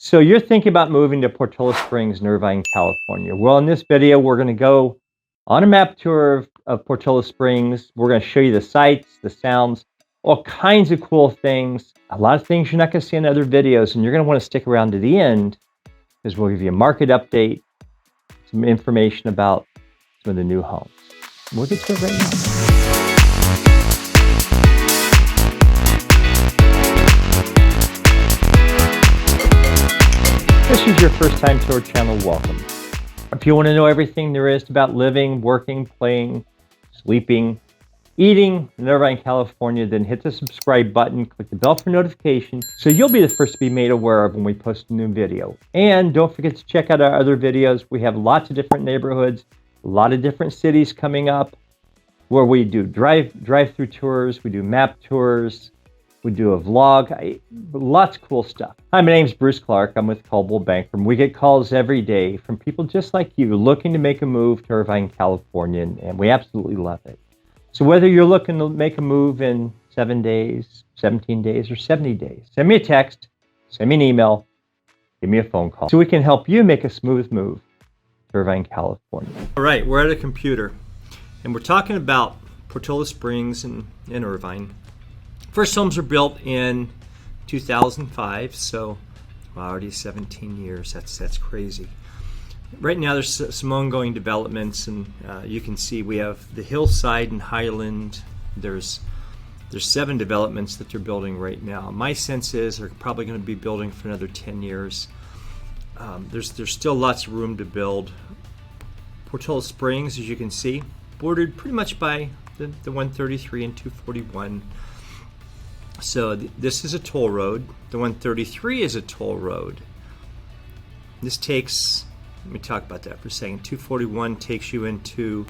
So you're thinking about moving to Portola Springs in Irvine, California. Well, in this video, we're going to go on a map tour of Portola Springs. We're going to show you the sights, the sounds, all kinds of cool things. A lot of things you're not going to see in other videos, and you're going to want to stick around to the end because we'll give you a market update, some information about some of the new homes. We'll get to it right now. If this is your first time to our channel, welcome. If you want to know everything there is about living, working, playing, sleeping, eating in Irvine, California, then hit the subscribe button, click the bell for notifications so you'll be the first to be made aware of when we post a new video. And don't forget to check out our other videos. We have lots of different neighborhoods, a lot of different cities coming up where we do drive-through tours, we do map tours, we do a vlog, lots of cool stuff. Hi, my name's Bruce Clark. I'm with Coldwell Banker. We get calls every day from people just like you looking to make a move to Irvine, California, and we absolutely love it. So whether you're looking to make a move in 7 days, 17 days, or 70 days, send me a text, send me an email, give me a phone call so we can help you make a smooth move to Irvine, California. All right, we're at a computer, and we're talking about Portola Springs in Irvine. First homes were built in 2005, so already 17 years. That's crazy. Right now there's some ongoing developments, and you can see we have the Hillside and Highland. There's 7 developments that they're building right now. My sense is they're probably going to be building for another 10 years. There's still lots of room to build. Portola Springs, as you can see, bordered pretty much by the 133 and 241. So this is a toll road. The 133 is a toll road. This takes, let me talk about that for a second. 241 takes you into,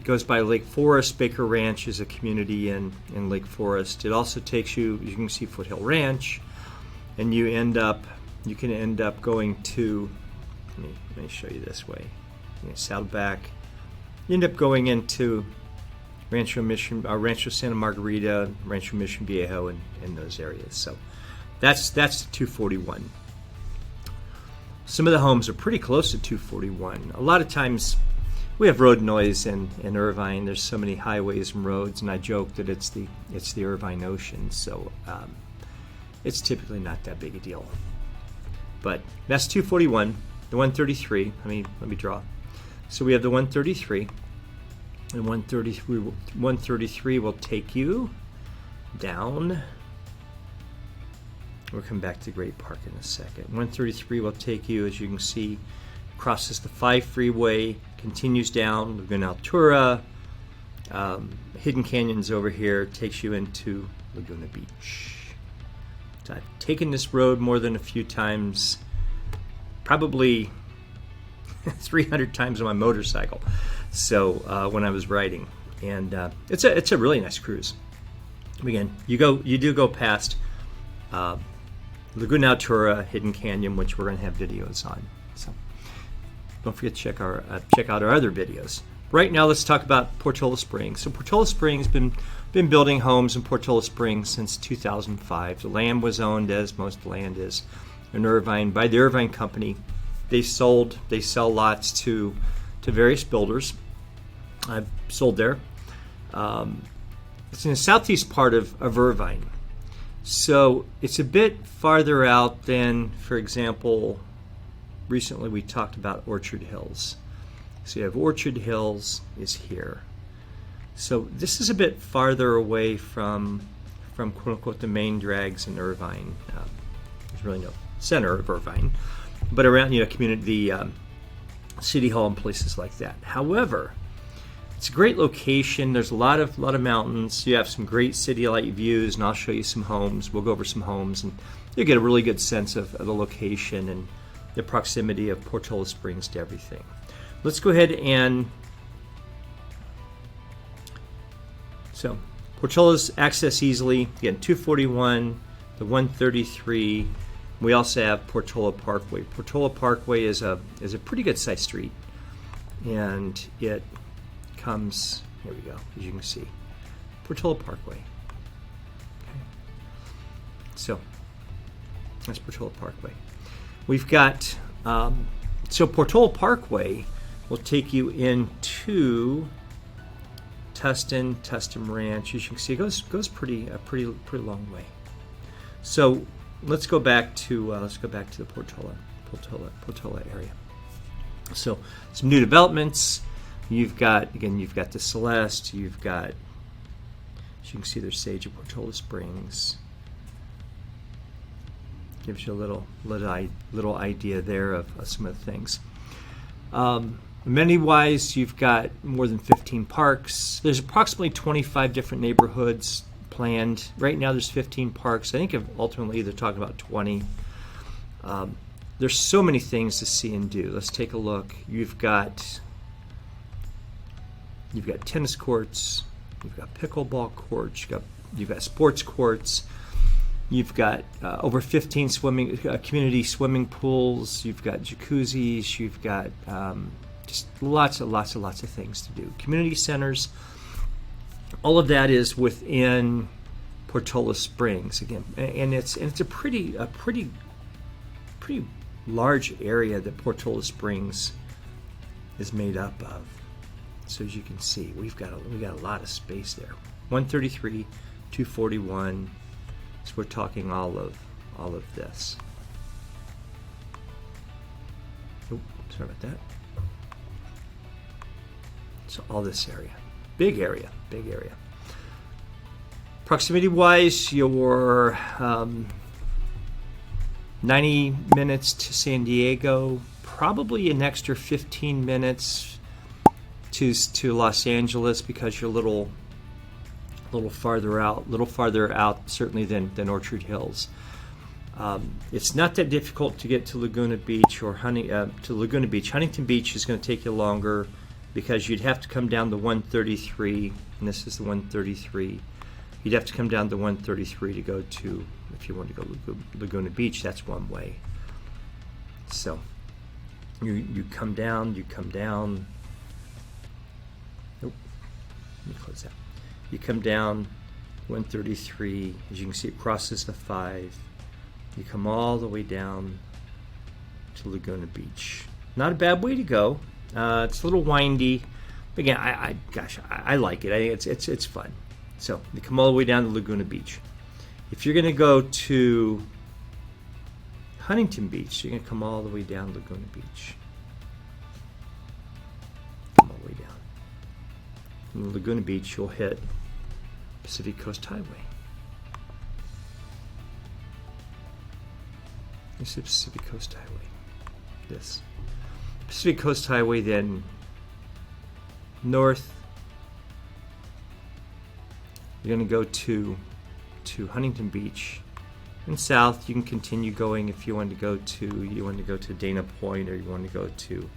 goes by Lake Forest. Baker Ranch is a community in Lake Forest. It also takes you, you can see Foothill Ranch, and you can end up going to, let me show you this way. Saddleback. You end up going into Rancho Santa Margarita, Rancho Mission Viejo, in those areas. So that's 241. Some of the homes are pretty close to 241. A lot of times we have road noise in Irvine. There's so many highways and roads, and I joke that it's the Irvine Ocean. So it's typically not that big a deal. But that's 241. The 133. Let me draw. So we have the 133. And 133 will take you down. We'll come back to Great Park in a second. 133 will take you, as you can see, crosses the 5 freeway, continues down Laguna Altura, Hidden Canyons over here, takes you into Laguna Beach. So I've taken this road more than a few times, probably 300 times on my motorcycle. So when I was riding, and it's a really nice cruise. Again, you do go past Laguna Altura, Hidden Canyon, which we're going to have videos on. So don't forget to check out our other videos. Right now, let's talk about Portola Springs. So Portola Springs been building homes in Portola Springs since 2005. The land was owned, as most land is, in Irvine by the Irvine Company. They sell lots to various builders. I've sold there. It's in the southeast part of Irvine. So it's a bit farther out than, for example, recently we talked about Orchard Hills. So you have Orchard Hills is here. So this is a bit farther away from quote unquote the main drags in Irvine. There's really no center of Irvine, but around community, City Hall and places like that. However, it's a great location. There's a lot of mountains. You have some great city light views, and I'll show you some homes. We'll go over some homes, and you'll get a really good sense of the location and the proximity of Portola Springs to everything. Let's go ahead and so Portola's access easily. Again, 241, the 133. We also have Portola Parkway. Portola Parkway is a pretty good sized street, and it comes, here we go, as you can see, Portola Parkway. Okay. So That's Portola Parkway. We've got, so Portola Parkway will take you into Tustin Ranch. As you can see, it goes a pretty long way. So let's go back to the Portola area. So some new developments. You've got the Celeste. You've got, as you can see, there's Sage of Portola Springs. Gives you a little idea there of some of the things. Amenity-wise, you've got more than 15 parks. There's approximately 25 different neighborhoods planned. Right now there's 15 parks. I think ultimately they're talking about 20. There's so many things to see and do. Let's take a look. You've got tennis courts, you've got pickleball courts, you've got sports courts, you've got over 15 community swimming pools, you've got jacuzzis, you've got just lots of things to do. Community centers, all of that is within Portola Springs again, and it's a pretty large area that Portola Springs is made up of. So as you can see, we got a lot of space there. 133, 241. So we're talking all of this. Oh, sorry about that. So all this area, big area. Proximity-wise, you're 90 minutes to San Diego, probably an extra 15 minutes to Los Angeles because you're a little farther out certainly than Orchard Hills. It's not that difficult to get to Laguna Beach Huntington Beach is going to take you longer because you'd have to come down the 133, and this is the 133. You'd have to come down the 133 to go to, if you want to go Laguna Beach, that's one way. So you come down. Nope, let me close that. You come down 133, as you can see, it crosses the 5. You come all the way down to Laguna Beach. Not a bad way to go. It's a little windy. Again, I like it. I think it's fun. So you come all the way down to Laguna Beach. If you're going to go to Huntington Beach, you're going to come all the way down Laguna Beach. Come all the way down. From Laguna Beach, you'll hit Pacific Coast Highway. This is Pacific Coast Highway. This Pacific Coast Highway, then north. You're going to go to Huntington Beach, and south you can continue going if you want to go to Dana Point, or you want to go to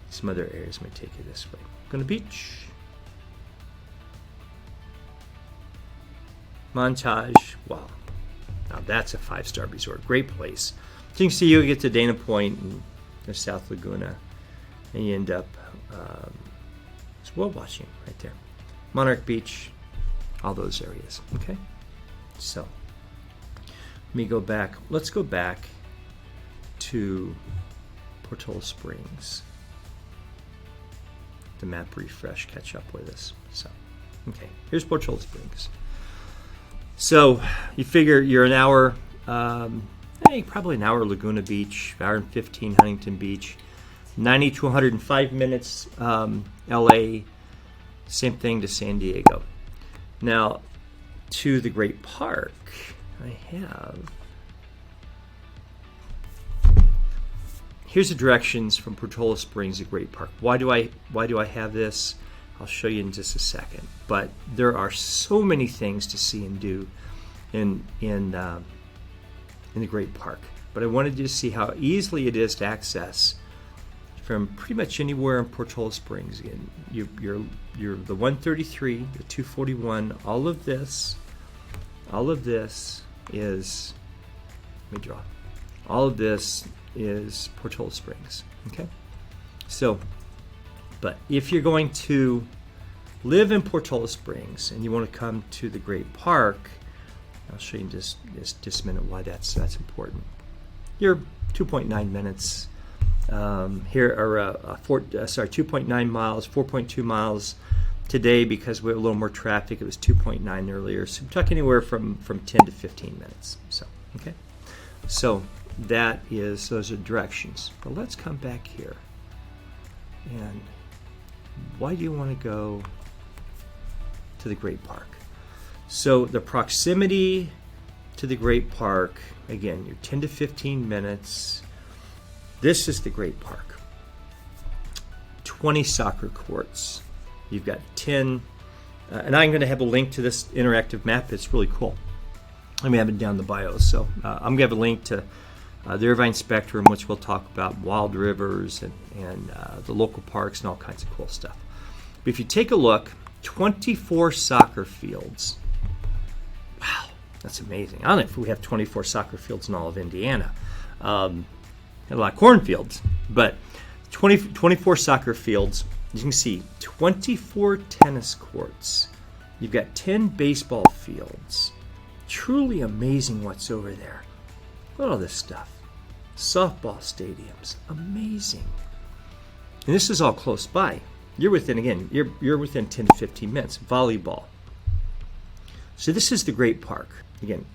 some other areas. Might take you this way. Laguna Beach, Montage. Wow, now that's a 5-star resort. Great place. So you can see you get to Dana Point and there's South Laguna, and you end up it's whale watching right there. Monarch Beach. All those areas. Okay, so let me go back. Let's go back to Portola Springs. The map refresh, catch up with us. So, okay, here's Portola Springs. So you figure you're an hour, probably an hour Laguna Beach, hour and 15 Huntington Beach, 90 to 105 minutes LA. Same thing to San Diego. Now, to the Great Park, here's the directions from Portola Springs to Great Park. Why do I have this? I'll show you in just a second. But there are so many things to see and do in the Great Park. But I wanted you to see how easily it is to access from pretty much anywhere in Portola Springs. Again, you're the 133, the 241. All of this is. Let me draw. All of this is Portola Springs. Okay, so, but if you're going to live in Portola Springs and you want to come to the Great Park, I'll show you in just a minute why that's important. you're 2.9 minutes. Here are 2.9 miles, 4.2 miles today because we have a little more traffic. It was 2.9 earlier. So I'm talking anywhere from 10 to 15 minutes. So, okay. So those are directions. But let's come back here. And why do you want to go to the Great Park? So the proximity to the Great Park, again, you're 10 to 15 minutes. This is the Great Park. 20 soccer courts. You've got 10, and I'm going to have a link to this interactive map. It's really cool. Let me have it down in the bio. So I'm going to have a link to the Irvine Spectrum, which we'll talk about wild rivers and the local parks and all kinds of cool stuff. But if you take a look, 24 soccer fields. Wow, that's amazing. I don't know if we have 24 soccer fields in all of Indiana. A lot of cornfields, but 24 soccer fields. You can see 24 tennis courts. You've got 10 baseball fields. Truly amazing what's over there. Look at all this stuff. Softball stadiums. Amazing. And this is all close by. You're within 10 to 15 minutes. Volleyball. So this is the Great Park. Again,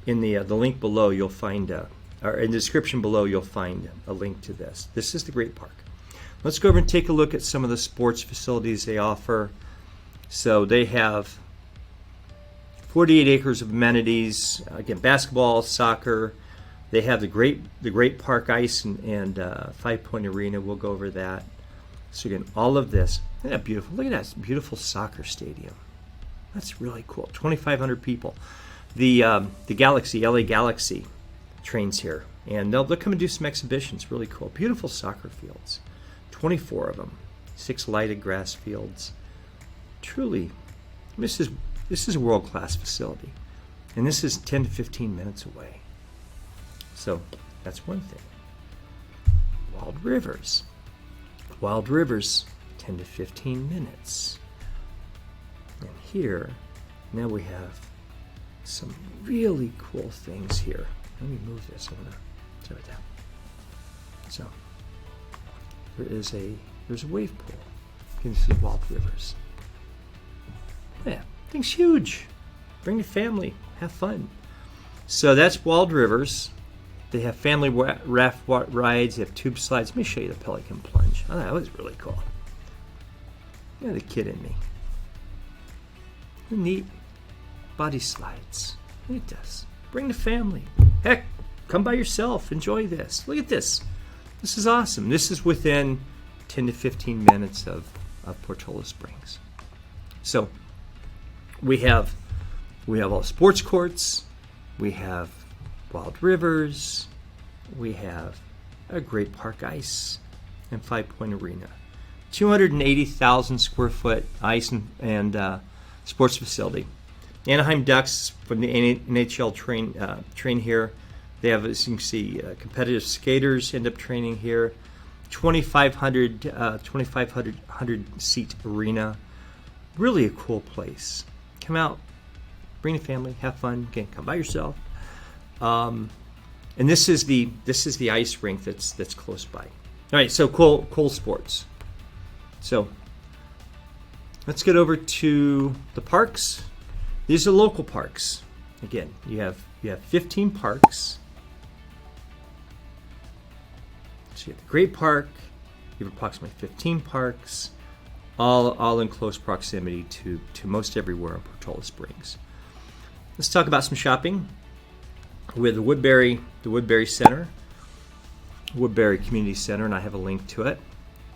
in the link below, you'll find, or in the description below, you'll find a link to this. This is the Great Park. Let's go over and take a look at some of the sports facilities they offer. So they have 48 acres of amenities. Again, basketball, soccer. They have the Great Park Ice and 5-point arena. We'll go over that. So again, all of this. Isn't that beautiful? Look at that beautiful soccer stadium. That's really cool. 2,500 people. The Galaxy, LA Galaxy, trains here, and they'll come and do some exhibitions. Really cool. Beautiful soccer fields. 24 of them. 6 lighted grass fields. Truly, this is a world-class facility, and this is 10 to 15 minutes away. So that's one thing. Wild Rivers. Wild Rivers, 10 to 15 minutes. And here, now we have some really cool things here. Let me move this. I'm going to set it down. So there's a wave pool. Okay, this is Wild Rivers. Yeah, thing's huge. Bring your family, have fun. So that's Wild Rivers. They have family raft rides. They have tube slides. Let me show you the Pelican Plunge. Oh, that was really cool. Yeah, the kid in me. Neat body slides. Look at this. Bring the family. Heck, come by yourself. Enjoy this. Look at this. This is awesome. This is within 10 to 15 minutes of Portola Springs. So we have all sports courts. We have Wild Rivers. We have a Great Park Ice and 5-point arena. 280,000 square foot ice and sports facility. Anaheim Ducks from the NHL train here. They have, as you can see, competitive skaters end up training here. 2,500 seat arena. Really a cool place. Come out, bring the family, have fun. Again, come by yourself. And this is the ice rink that's close by. All right, so cool sports. So let's get over to the parks. These are local parks. Again, you have 15 parks. So you have the Great Park. You have approximately 15 parks, all in close proximity to most everywhere in Portola Springs. Let's talk about some shopping. We have the Woodbury Center, Woodbury Community Center, and I have a link to it.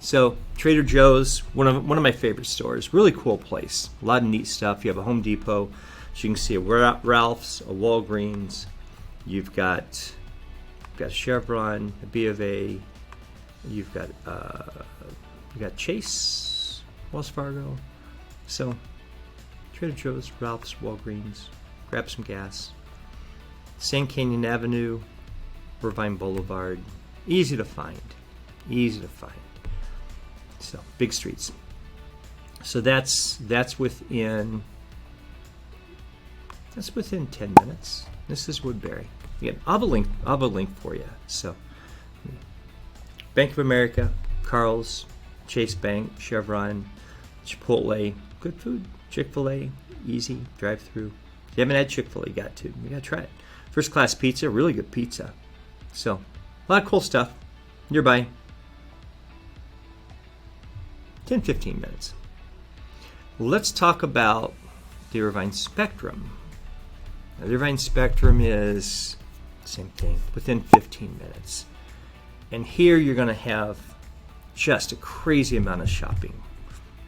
So Trader Joe's, one of my favorite stores. Really cool place. A lot of neat stuff. You have a Home Depot. So you can see a Ralph's, a Walgreens. You've got a Chevron, a B of A. You've got Chase, Wells Fargo. So Trader Joe's, Ralph's, Walgreens. Grab some gas. Sand Canyon Avenue, Irvine Boulevard. Easy to find. So big streets. So that's within 10 minutes. This is Woodbury. Again, I'll have a link for you. So, Bank of America, Carl's, Chase Bank, Chevron, Chipotle, good food, Chick-fil-A, easy, drive-through. If you haven't had Chick-fil-A, you got to try it. First class pizza, really good pizza. So, a lot of cool stuff nearby. 10-15 minutes. Let's talk about the Irvine Spectrum. Now, the Irvine Spectrum is the same thing, within 15 minutes. And here you're going to have just a crazy amount of shopping.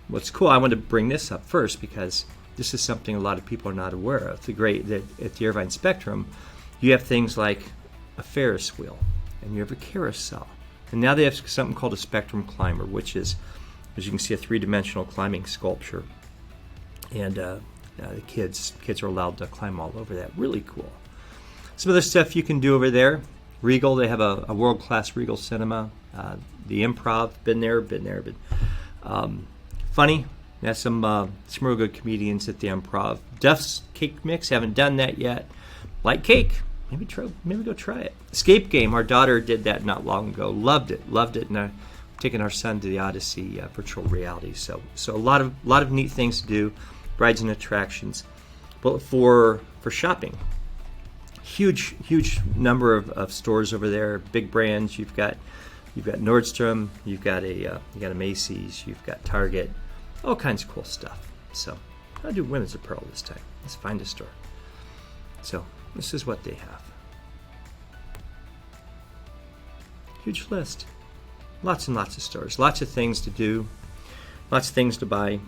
What's cool, I want to bring this up first because this is something a lot of people are not aware of. That at the Irvine Spectrum, you have things like a Ferris wheel and you have a carousel. And now they have something called a Spectrum Climber, which is, as you can see, a three-dimensional climbing sculpture. And the kids are allowed to climb all over that. Really cool. Some other stuff you can do over there. Regal, they have a world-class Regal cinema. The Improv, been there. Funny, there's some real good comedians at the Improv. Duff's Cake Mix, haven't done that yet. Like cake, maybe go try it. Escape game, our daughter did that not long ago. Loved it, and I'm taking our son to the Odyssey virtual reality. So a lot of neat things to do, rides and attractions. But for shopping, huge number of stores over there, big brands. You've got Nordstrom, you've got a Macy's, you've got Target, all kinds of cool stuff. So I'll do women's apparel this time. Let's find a store. So this is what they have. Huge list. Lots and lots of stores. Lots of things to do. Lots of things to buy.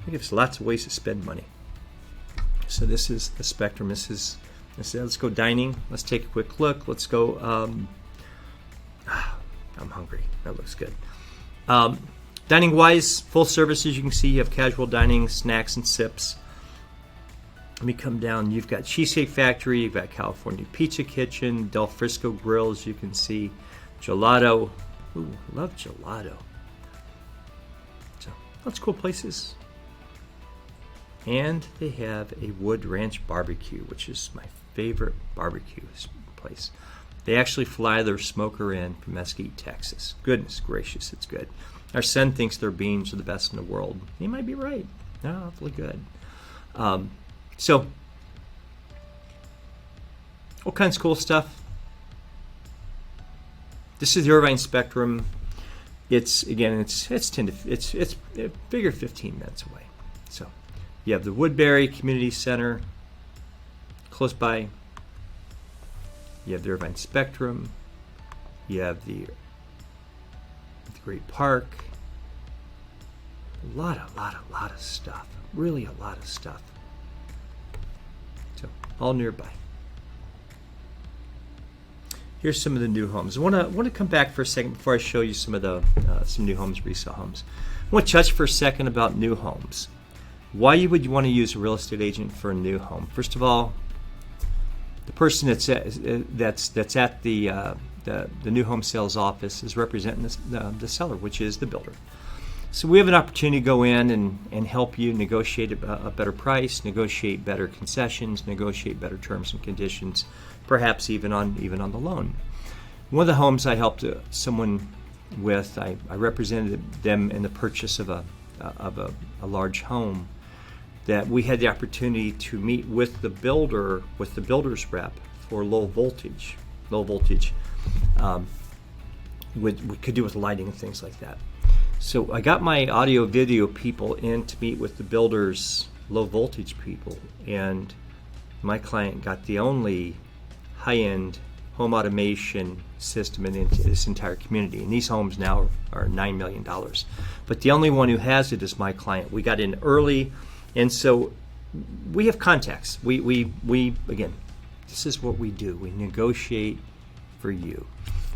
It gives lots of ways to spend money. So this is the Spectrum. Let's go dining. Let's take a quick look. Let's go. I'm hungry. That looks good. Dining wise, full service, as you can see, you have casual dining, snacks and sips. Let me come down. You've got Cheesecake Factory, you've got California Pizza Kitchen, Del Frisco Grill, as you can see, gelato. Ooh, love gelato. So, lots of cool places. And they have a Wood Ranch barbecue, which is my favorite barbecue place. They actually fly their smoker in from Mesquite, Texas. Goodness gracious, it's good. Our son thinks their beans are the best in the world. He might be right. They're awfully good. So, all kinds of cool stuff. This is the Irvine Spectrum. It's figure 15 minutes away. So, you have the Woodbury Community Center close by. You have the Irvine Spectrum. You have the Great Park. A lot of stuff. Really a lot of stuff. So all nearby. Here's some of the new homes. I want to come back for a second before I show you some of the some new homes, resale homes. I want to touch for a second about new homes. Why would you want to use a real estate agent for a new home? First of all, the person that's at the new home sales office is representing the seller, which is the builder. So we have an opportunity to go in and help you negotiate a better price, negotiate better concessions, negotiate better terms and conditions, perhaps even on the loan. One of the homes I helped someone with, I represented them in the purchase of a large home, that we had the opportunity to meet with the builder's rep for low voltage. We could do with lighting and things like that. So I got my audio video people in to meet with the builder's low voltage people, and my client got the only high-end home automation system in this entire community. And these homes now are $9 million. But the only one who has it is my client. We got in early, and so we have contacts. We again, this is what we do. We negotiate for you.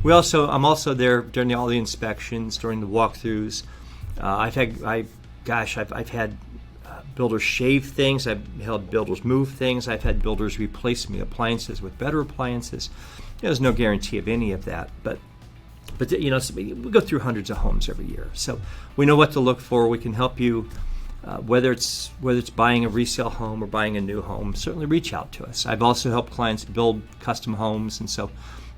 I'm also there during all the inspections, during the walkthroughs. I've had builders shave things. I've had builders move things. I've had builders replace me appliances with better appliances. There's no guarantee of any of that, but we go through hundreds of homes every year, so we know what to look for. We can help you whether it's buying a resale home or buying a new home, certainly reach out to us. I've also helped clients build custom homes, and so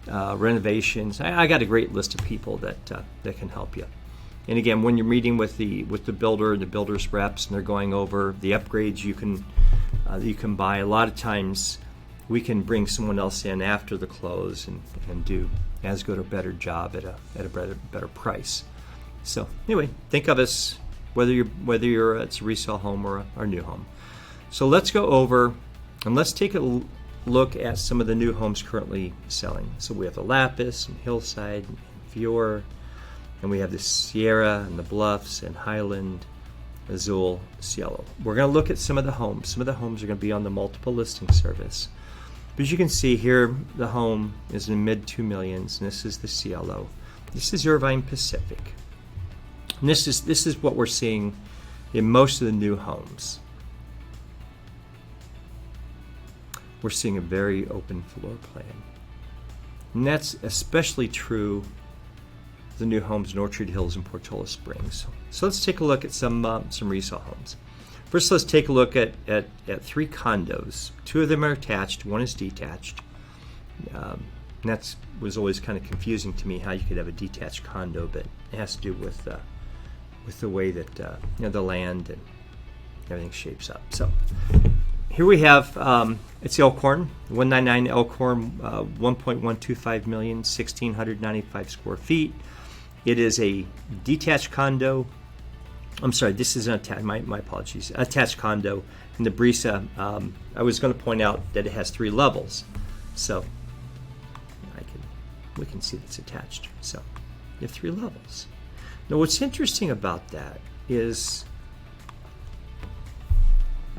renovations. I got a great list of people that can help you. And again, when you're meeting with the builder and the builder's reps, and they're going over the upgrades you can buy, a lot of times we can bring someone else in after the close and do as good or better job at a better price. So anyway, think of us whether it's a resale home or a new home. So let's go over and let's take a look at some of the new homes currently selling. So we have the Lapis and Hillside and Fiore, and we have the Sierra and the Bluffs and Highland, Azul, Cielo. We're going to look at some of the homes. Some of the homes are going to be on the multiple listing service. But as you can see here, the home is in mid 2 millions, and this is the Cielo. This is Irvine Pacific. And this is what we're seeing in most of the new homes. We're seeing a very open floor plan. And that's especially true of the new homes in Orchard Hills and Portola Springs. So let's take a look at some resale homes. First, let's take a look at 3 condos. 2 of them are attached, 1 is detached. And that was always kind of confusing to me how you could have a detached condo, but it has to do with the way that the land and everything shapes up. So here we have it's Elkhorn, 199 Elkhorn, 1.125 million, 1,695 square feet. It is a detached condo. I'm sorry, this is an attached. My apologies. Attached condo in the Brisa. I was going to point out that it has 3 levels, so we can see it's attached. So you have 3 levels. Now, what's interesting about that is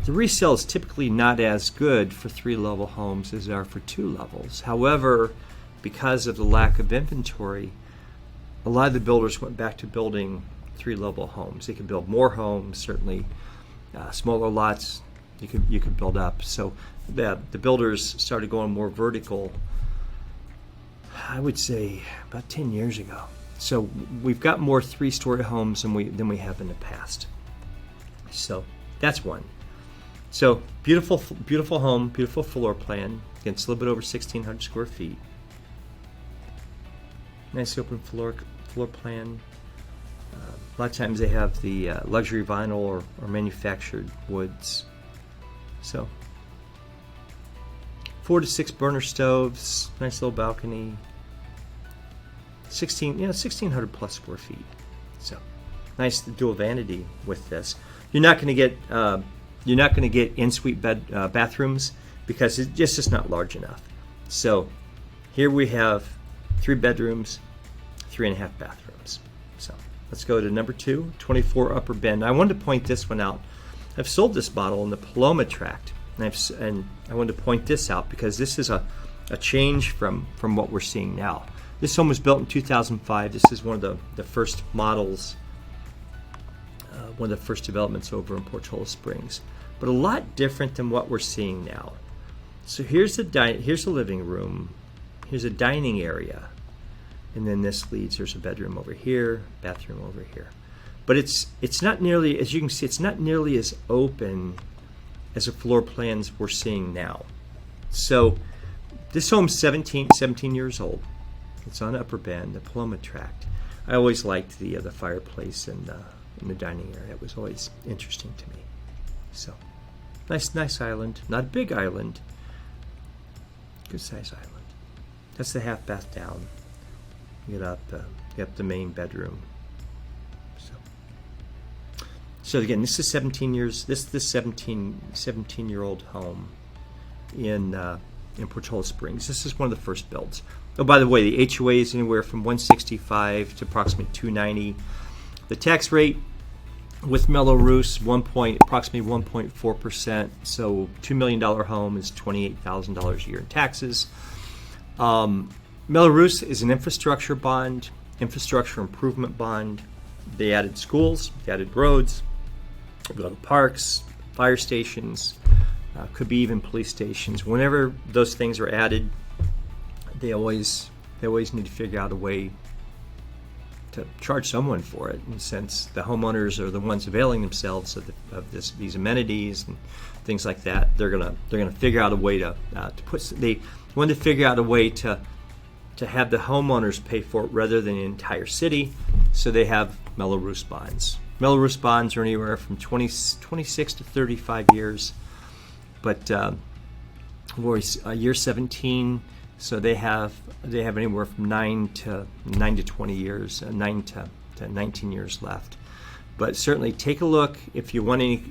the resale is typically not as good for 3-level homes as they are for 2 levels. However, because of the lack of inventory, a lot of the builders went back to building 3-level homes. They could build more homes, certainly smaller lots you could build up. So the builders started going more vertical, I would say about 10 years ago. So we've got more 3-story homes than we have in the past. So that's one. So beautiful home, beautiful floor plan. Again, it's a little bit over 1,600 square feet. Nice open floor plan. A lot of times they have the luxury vinyl or manufactured woods. So 4 to 6 burner stoves, nice little balcony. 1,600 plus square feet. So nice dual vanity with this. You're not going to get in-suite bathrooms because it's just not large enough. So here we have 3 bedrooms, 3.5 bathrooms. So let's go to number 2, 24 Upper Bend. I wanted to point this one out. I've sold this model in the Paloma tract, and I wanted to point this out because this is a change from what we're seeing now. This home was built in 2005. This is one of the first models, one of the first developments over in Portola Springs, but a lot different than what we're seeing now. So here's the living room, here's a dining area, and then there's a bedroom over here, bathroom over here. But it's not nearly, as you can see, it's not nearly as open as the floor plans we're seeing now. So this home's 17 years old. It's on Upper Bend, the Paloma tract. I always liked the fireplace in the dining area. It was always interesting to me. So nice island, not a big island, good size island. That's the half bath down. You get up the main bedroom. So again, this is 17 years. This 17-year-old home in Portola Springs. This is one of the first builds. Oh, by the way, the HOA is anywhere from $165 to approximately $290. The tax rate with mellow roofs approximately 1.4%. So $2 million home is $28,000 a year in taxes. Mellow roofs is an infrastructure improvement bond. They added schools, they added roads, little parks, fire stations, could be even police stations. Whenever those things are added, they always need to figure out a way to charge someone for it. And since the homeowners are the ones availing themselves of these amenities and things like that, they're gonna figure out a way to they want to figure out a way to have the homeowners pay for it rather than the entire city. So they have Mello-Roos bonds. Mello-Roos bonds are anywhere from 26 to 35 years, but we're year 17, so they have anywhere from 9 to 20 years, 9 to 19 years left. But certainly take a look if you want any.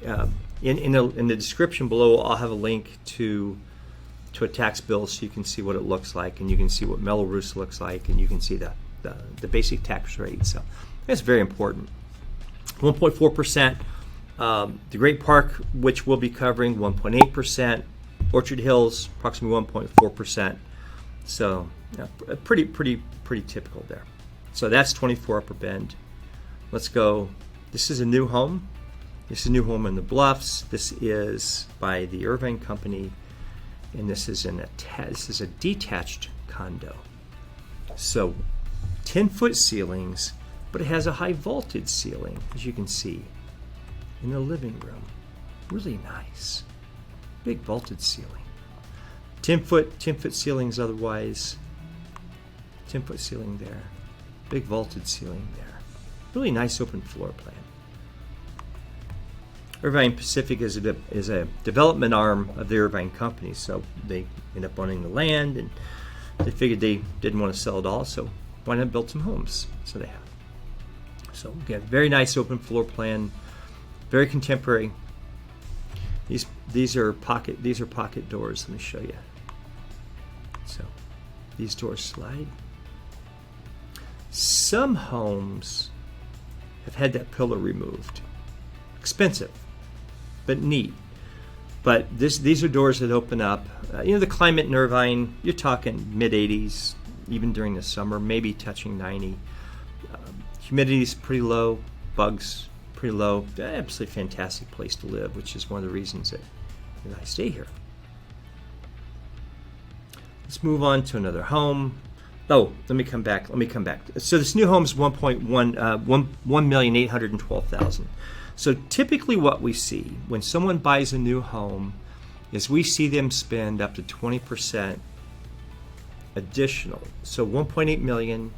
In the description below, I'll have a link to a tax bill so you can see what it looks like, and you can see what Mello-Roos looks like, and you can see the basic tax rate. So that's very important. 1.4%. The Great Park, which we'll be covering, 1.8%. Orchard Hills, approximately 1.4%. So pretty typical there. So that's 24 Upper Bend. Let's go. This is a new home. This is a new home in the Bluffs. This is by the Irvine Company, and this is a detached condo. So 10-foot ceilings, but it has a high vaulted ceiling, as you can see, in the living room. Really nice. Big vaulted ceiling. 10-foot ceilings otherwise. 10-foot ceiling there. Big vaulted ceiling there. Really nice open floor plan. Irvine Pacific is a development arm of the Irvine Company, so they end up owning the land, and they figured they didn't want to sell it all, so why not build some homes? So they have. So again, very nice open floor plan, very contemporary. These are pocket doors. Let me show you. So these doors slide. Some homes have had that pillar removed. Expensive, but neat. But these are doors that open up. The climate in Irvine, you're talking mid-80s, even during the summer, maybe touching 90. Humidity is pretty low, bugs pretty low. Absolutely fantastic place to live, which is one of the reasons that I stay here. Let's move on to another home. Oh, let me come back. So this new home is $1,812,000. So typically what we see when someone buys a new home is we see them spend up to 20% additional. So 1.8 million.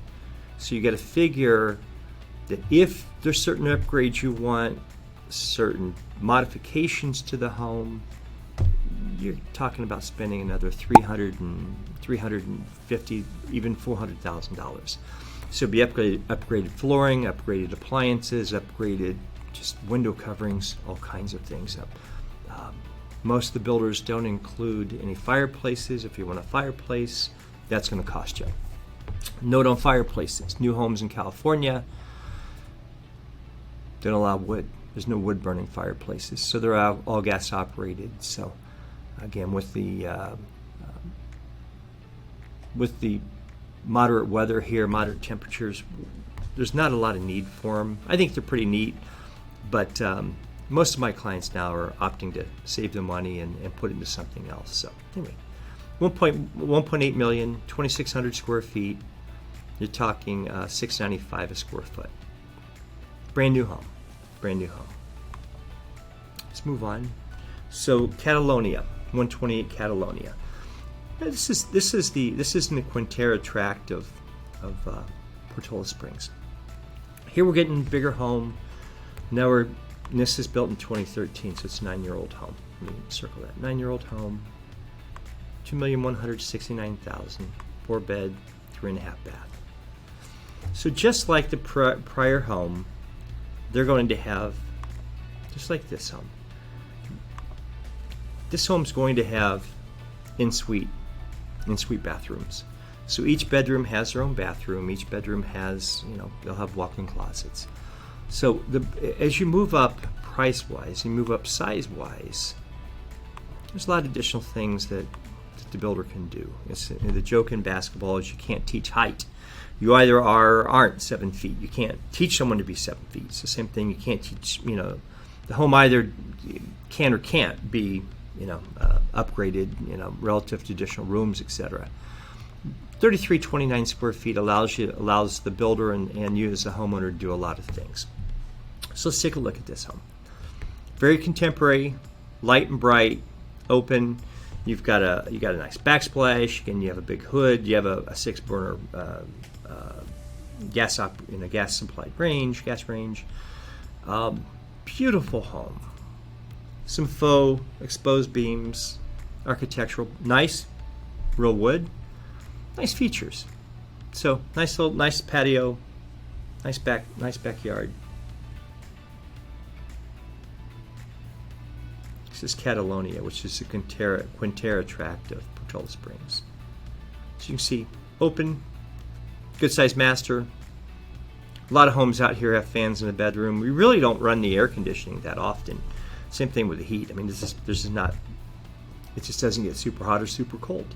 So you got to figure that if there's certain upgrades you want, certain modifications to the home, you're talking about spending another $350, even $400,000. So be upgraded flooring, upgraded appliances, upgraded just window coverings, all kinds of things. Most of the builders don't include any fireplaces. If you want a fireplace, that's going to cost you. Note on fireplaces, new homes in California don't allow wood. There's no wood burning fireplaces, so they're all gas operated. So again, with the moderate weather here, moderate temperatures, there's not a lot of need for them. I think they're pretty neat, but most of my clients now are opting to save the money and put it into something else. So anyway, 1.8 million, 2,600 square feet. You're talking $695 a square foot. Brand new home. Let's move on. So Catalonia, 128 Catalonia. Now, this is in the Quintero tract of Portola Springs. Here we're getting a bigger home. Now this is built in 2013, so it's a 9-year-old home. Let me circle that. 9-year-old home. $2,169,000. 4-bed, 3.5 bath. So just like the prior home, they're going to have, just like this home. This home's going to have in-suite bathrooms. So each bedroom has their own bathroom. Each bedroom has, they'll have walk-in closets. So as you move up price-wise, you move up size-wise, there's a lot of additional things that the builder can do. The joke in basketball is you can't teach height. You either are or aren't 7 feet. You can't teach someone to be 7 feet. It's the same thing. You can't teach, the home either can or can't be, upgraded, relative to additional rooms, etc. 3329 square feet allows the builder and you as a homeowner to do a lot of things. So let's take a look at this home. Very contemporary, light and bright, open. You got a nice backsplash. Again, you have a big hood. You have a 6-burner gas supplied gas range. Beautiful home. Some faux exposed beams, architectural, nice, real wood, nice features. So nice patio, nice backyard. This is Catalonia, which is the Quintera tract of Portola Springs. So you can see, open, good-sized master. A lot of homes out here have fans in the bedroom. We really don't run the air conditioning that often. Same thing with the heat. I mean, this is not. It just doesn't get super hot or super cold.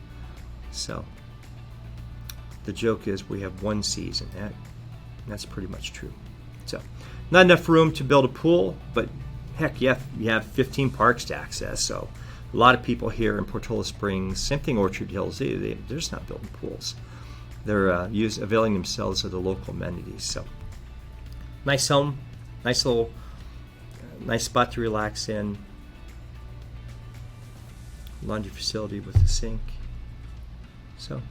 So the joke is we have one season. That's pretty much true. So not enough room to build a pool, but heck, you have 15 parks to access. So a lot of people here in Portola Springs, same thing Orchard Hills, they're just not building pools. They're availing themselves of the local amenities. So nice home, nice spot to relax in. Laundry facility with a sink. So,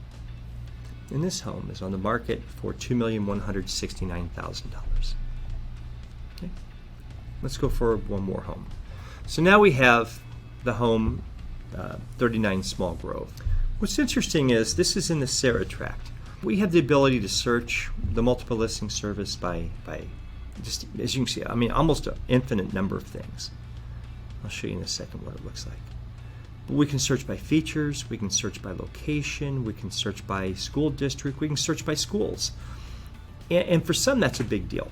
and this home is on the market for $2,169,000. Okay, let's go for one more home. So now we have the home 39 Small Grove. What's interesting is this is in the Sarah tract. We have the ability to search the multiple listing service by just, as you can see, I mean, almost an infinite number of things. I'll show you in a second what it looks like. But we can search by features, we can search by location, we can search by school district, we can search by schools. And for some, that's a big deal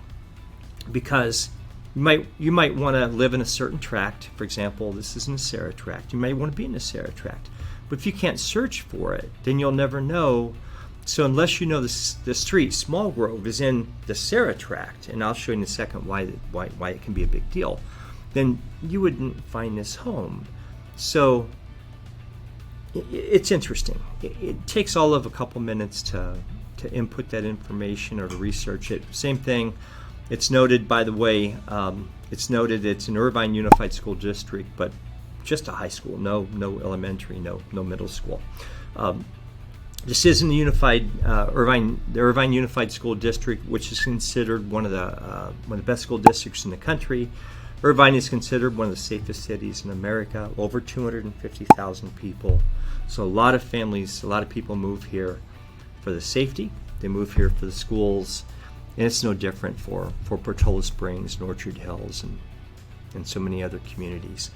because you might want to live in a certain tract. For example, this is in the Sarah tract. You might want to be in the Sarah tract. But if you can't search for it, then you'll never know. So unless you know the street, Small Grove is in the Sarah tract, and I'll show you in a second why it can be a big deal, then you wouldn't find this home. So it's interesting. It takes all of a couple minutes to input that information or to research it. Same thing. It's noted, by the way, it's an Irvine Unified School District, but just a high school, no elementary, no middle school. This is in the Irvine Unified School District, which is considered one of the best school districts in the country. Irvine is considered one of the safest cities in America. Over 250,000 people. So a lot of families, a lot of people move here for the safety. They move here for the schools, and it's no different for Portola Springs and Orchard Hills and so many other communities.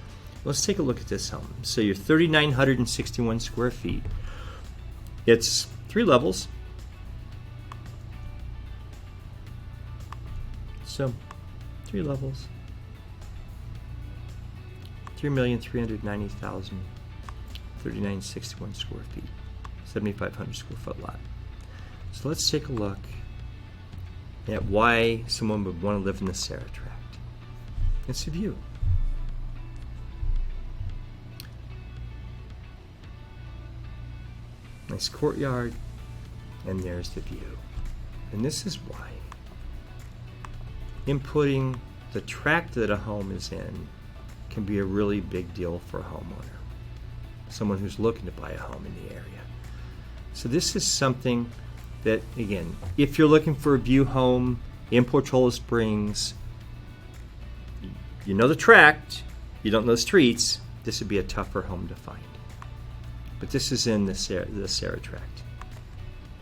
Let's take a look at this home. So you're 3,961 square feet. It's 3 levels. So 3 levels. 3,390,000, 3,961 square feet, 7,500 square foot lot. So let's take a look at why someone would want to live in the Sarah tract. It's the view. Nice courtyard, and there's the view. And this is why inputting the tract that a home is in can be a really big deal for a homeowner, someone who's looking to buy a home in the area. So this is something that, again, if you're looking for a view home in Portola Springs, you know the tract, you don't know the streets, this would be a tougher home to find. But this is in the Sarah tract.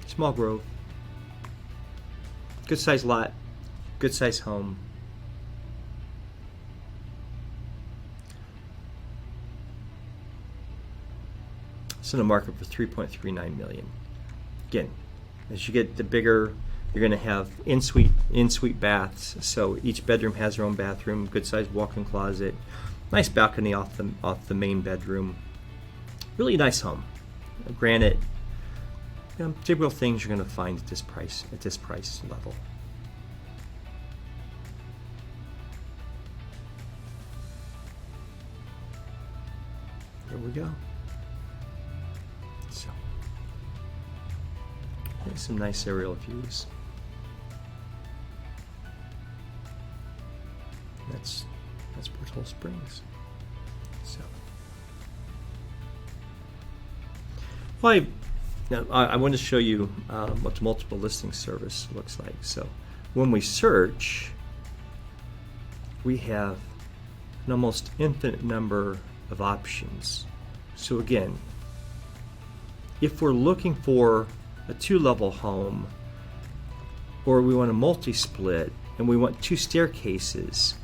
Small Grove, good size lot, good size home. It's in the market for $3.39 million. Again, as you get the bigger, you're going to have in-suite baths. So each bedroom has their own bathroom, good sized walk-in closet, nice balcony off the main bedroom. Really nice home. Granted, typical things you're going to find at this price level. Here we go. So Some nice aerial views. That's Portola Springs. So, well, I want to show you what the multiple listing service looks like. So, when we search, we have an almost infinite number of options. So again, if we're looking for a 2-level home, or we want a multi-split and we want 2 staircases,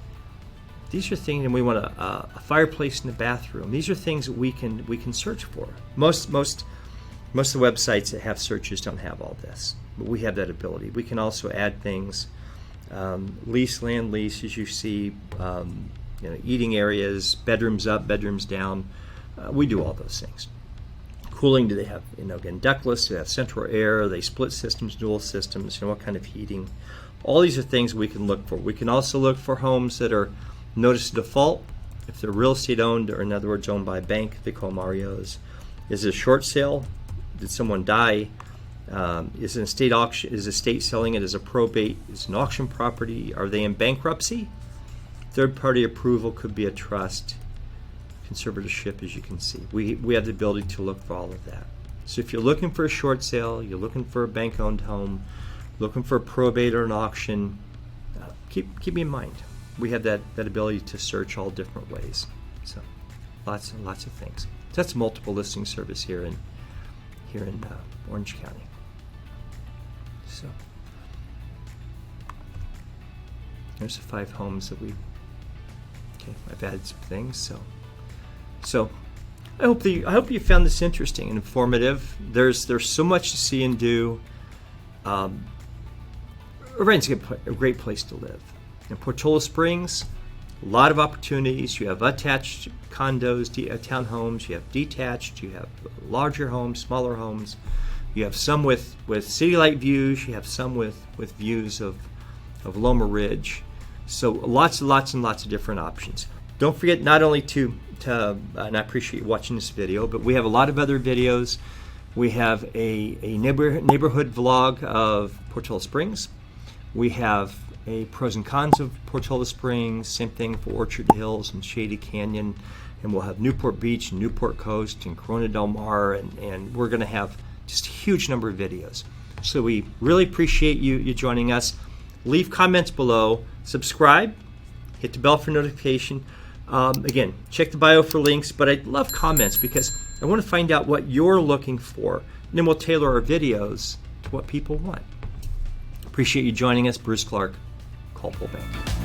these are things, and we want a fireplace in the bathroom. These are things that we can search for. Most of the websites that have searches don't have all this, but we have that ability. We can also add things, lease, land lease, as you see, eating areas, bedrooms up, bedrooms down. We do all those things. Cooling, do they have, again, ductless? Do they have central air? Are they split systems, dual systems? What kind of heating? All these are things we can look for. We can also look for homes that are notice to default. If they're real estate owned, or in other words, owned by a bank, they call them REOs. Is it a short sale? Did someone die? Is an estate auction? Is the estate selling it as a probate? Is it an auction property? Are they in bankruptcy? Third-party approval could be a trust. Conservatorship, as you can see. We have the ability to look for all of that. So if you're looking for a short sale, you're looking for a bank-owned home, looking for a probate or an auction, keep in mind, we have that ability to search all different ways. So lots and lots of things. So that's a multiple listing service here in Orange County. So there's the 5 homes that I've added some things. So I hope you found this interesting and informative. There's so much to see and do. Irvine's a great place to live. In Portola Springs, a lot of opportunities. You have attached condos, townhomes. You have detached. You have larger homes, smaller homes. You have some with city light views. You have some with views of Loma Ridge. So lots and lots of different options. Don't forget not only to and I appreciate you watching this video, but we have a lot of other videos. We have a neighborhood vlog of Portola Springs. We have a pros and cons of Portola Springs. Same thing for Orchard Hills and Shady Canyon. And we'll have Newport Beach and Newport Coast and Corona Del Mar. And we're going to have just a huge number of videos. So we really appreciate you joining us. Leave comments below. Subscribe. Hit the bell for notification. Again, check the bio for links, but I love comments because I want to find out what you're looking for, and then we'll tailor our videos to what people want. Appreciate you joining us. Bruce Clark, Coldwell Bank.